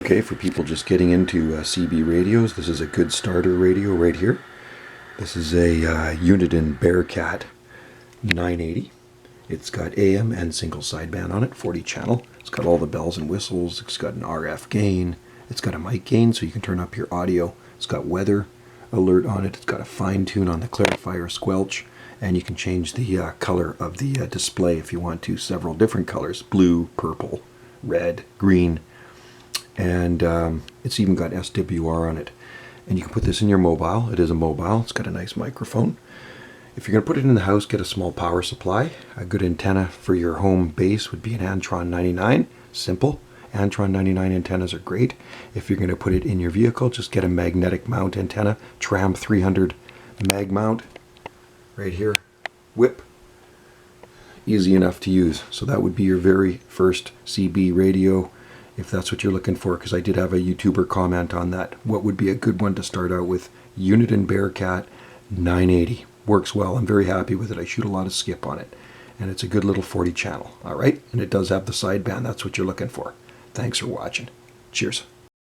Okay, for people just getting into CB radios, this is a good starter radio right here. This is a Uniden Bearcat 980. It's got AM and single sideband on it, 40 channel. It's got all the bells and whistles. It's got an RF gain. It's got a mic gain so you can turn up your audio. It's got weather alert on it. It's got a fine tune on the clarifier squelch. And you can change the color of the display if you want to. Several different colors: blue, purple, red, green. And it's even got SWR on it. And you can put this in your mobile. It is a mobile. It's got a nice microphone. If you're going to put it in the house, get a small power supply. A good antenna for your home base would be an Antron 99. Simple. Antron 99 antennas are great. If you're going to put it in your vehicle, just get a magnetic mount antenna. Tram 300 mag mount. Right here. Whip. Easy enough to use. So that would be your very first CB radio, if that's what you're looking for, because I did have a YouTuber comment on that. What would be a good one to start out with? Uniden Bearcat 980. Works well. I'm very happy with it. I shoot a lot of skip on it. And it's a good little 40 channel. All right? And it does have the sideband. That's what you're looking for. Thanks for watching. Cheers.